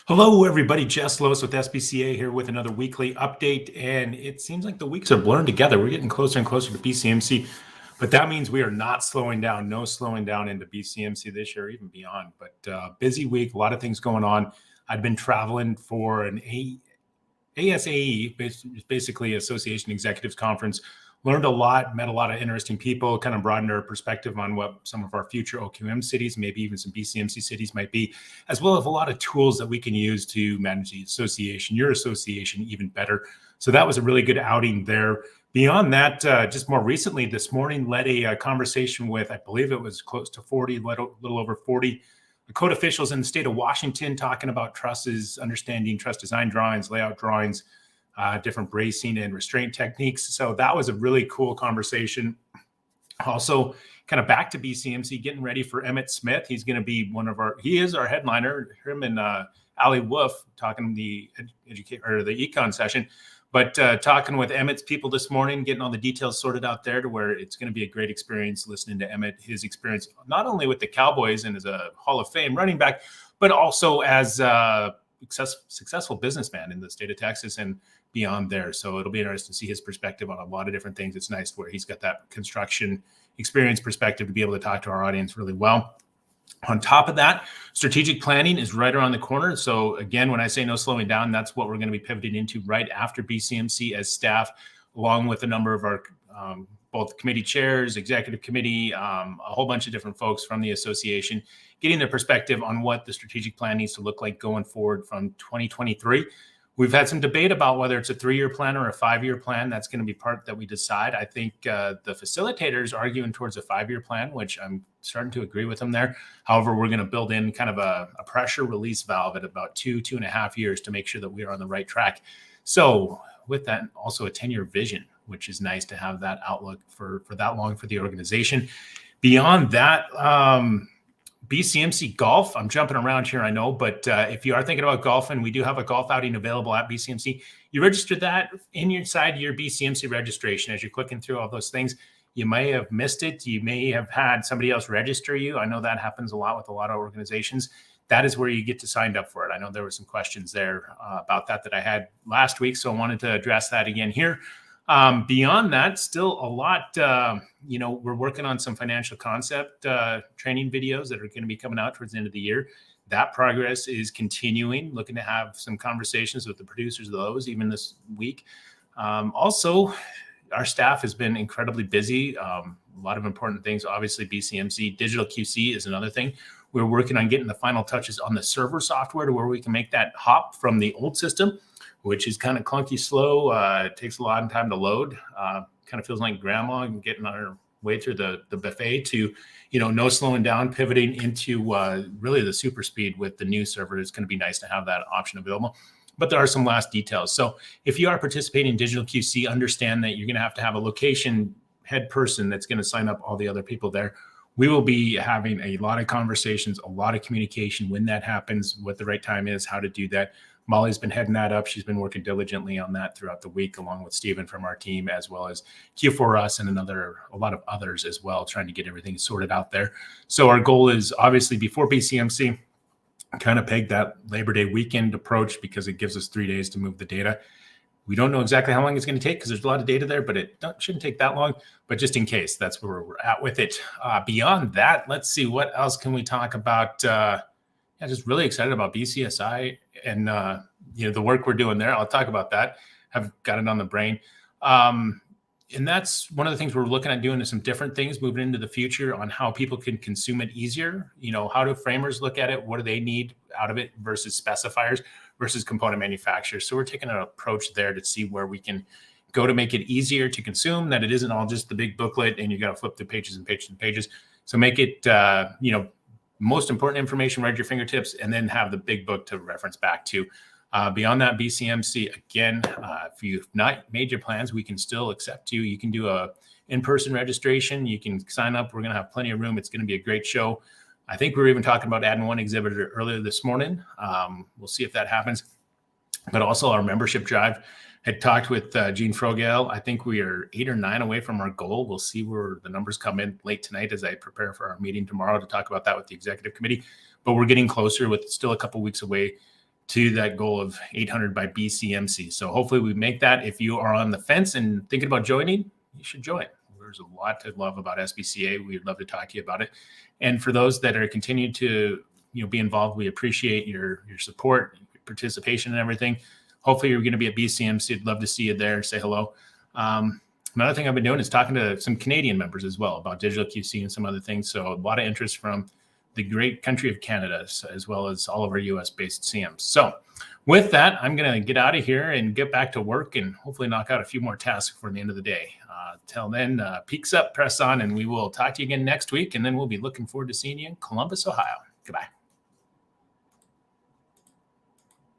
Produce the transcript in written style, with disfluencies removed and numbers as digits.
Hello, everybody. Jess Lois with SBCA here with another weekly update. And it seems like the weeks are blurring together. We're getting closer and closer to BCMC, but that means we are not slowing down, no slowing down into BCMC this year, even beyond. But busy week, a lot of things going on. I'd been traveling for an ASAE, basically Association Executives Conference. Learned a lot, met a lot of interesting people, kind of broadened our perspective on what some of our future OQM cities, maybe even some BCMC cities might be, as well as a lot of tools that we can use to manage the association, your association, even better. So that was a really good outing there. Beyond that, just more recently this morning, led a conversation with, I believe it was close to 40, a little over 40 code officials in the state of Washington talking about trusses, understanding truss design drawings, layout drawings, different bracing and restraint techniques. So that was a really cool conversation. Also, kind of back to BCMC, getting ready for Emmett Smith. He's going to be he is our headliner, him and Ali Wolf talking the econ session. But talking with Emmett's people this morning, getting all the details sorted out there to where it's going to be a great experience listening to Emmett, his experience, not only with the Cowboys and as a Hall of Fame running back, but also as a successful businessman in the state of Texas and beyond there. So it'll be interesting to see his perspective on a lot of different things. It's nice where he's got that construction experience perspective to be able to talk to our audience really well. On top of that, strategic planning is right around the corner. So again, when I say no slowing down, that's what we're going to be pivoting into right after BCMC as staff, along with a number of our both committee chairs, executive committee, a whole bunch of different folks from the association, getting their perspective on what the strategic plan needs to look like going forward from 2023. We've had some debate about whether it's a 3-year plan or a 5-year plan. That's going to be part that we decide. I think the facilitators arguing towards a 5-year plan, which I'm starting to agree with them there. However, we're going to build in kind of a pressure release valve at about 2.5 years to make sure that we are on the right track. So with that, also a 10-year vision, which is nice to have that outlook for that long for the organization. Beyond that, BCMC golf. I'm jumping around here, I know, but if you are thinking about golfing, we do have a golf outing available at BCMC. You register that inside your BCMC registration. As you're clicking through all those things, you may have missed it. You may have had somebody else register you. I know that happens a lot with a lot of organizations. That is where you get to sign up for it. I know there were some questions there about that I had last week, so I wanted to address that again here. Beyond that, still a lot, we're working on some financial concept training videos that are going to be coming out towards the end of the year. That progress is continuing, looking to have some conversations with the producers of those even this week. Also, our staff has been incredibly busy. A lot of important things, obviously BCMC, digital QC is another thing. We're working on getting the final touches on the server software to where we can make that hop from the old system, which is kind of clunky, slow. It takes a lot of time to load. Kind of feels like grandma getting our way through the buffet to, no slowing down, pivoting into really the super speed with the new server. It's going to be nice to have that option available. But there are some last details. So if you are participating in digital QC, understand that you're going to have a location head person that's going to sign up all the other people there. We will be having a lot of conversations, a lot of communication when that happens, what the right time is, how to do that. Molly's been heading that up. She's been working diligently on that throughout the week, along with Stephen from our team, as well as Q4Us and a lot of others as well, trying to get everything sorted out there. So our goal is obviously before BCMC, kind of peg that Labor Day weekend approach because it gives us 3 days to move the data. We don't know exactly how long it's going to take because there's a lot of data there, but it shouldn't take that long. But just in case, that's where we're at with it. Beyond that, let's see, what else can we talk about? Just really excited about BCSI and the work we're doing there. I'll talk about that. I've got it on the brain. And that's one of the things we're looking at doing is some different things moving into the future on how people can consume it easier. How do framers look at it? What do they need out of it versus specifiers versus component manufacturers? So we're taking an approach there to see where we can go to make it easier to consume, that it isn't all just the big booklet and you got to flip through pages and pages and pages. So make it, most important information right at your fingertips and then have the big book to reference back to. Beyond that, BCMC, again, if you've not made your plans, we can still accept you. You can do a in-person registration. You can sign up. We're going to have plenty of room. It's going to be a great show. I think we were even talking about adding one exhibitor earlier this morning. We'll see if that happens. But also our membership drive. Had talked with Gene Frogale. I think we are 8 or 9 away from our goal. We'll see where the numbers come in late tonight as I prepare for our meeting tomorrow to talk about that with the executive committee. But we're getting closer with still a couple weeks away to that goal of 800 by BCMC. So hopefully we make that. If you are on the fence and thinking about joining, you should join. There's a lot to love about SBCA. We'd love to talk to you about it. And for those that are continuing to be involved, we appreciate your support, your participation, and everything. Hopefully you're going to be at BCMC. I'd love to see you there. Say hello. Another thing I've been doing is talking to some Canadian members as well about digital QC and some other things. So a lot of interest from the great country of Canada, as well as all of our US-based CMs. So with that, I'm going to get out of here and get back to work and hopefully knock out a few more tasks before the end of the day. Till then, peaks up, press on, and we will talk to you again next week. And then we'll be looking forward to seeing you in Columbus, Ohio. Goodbye.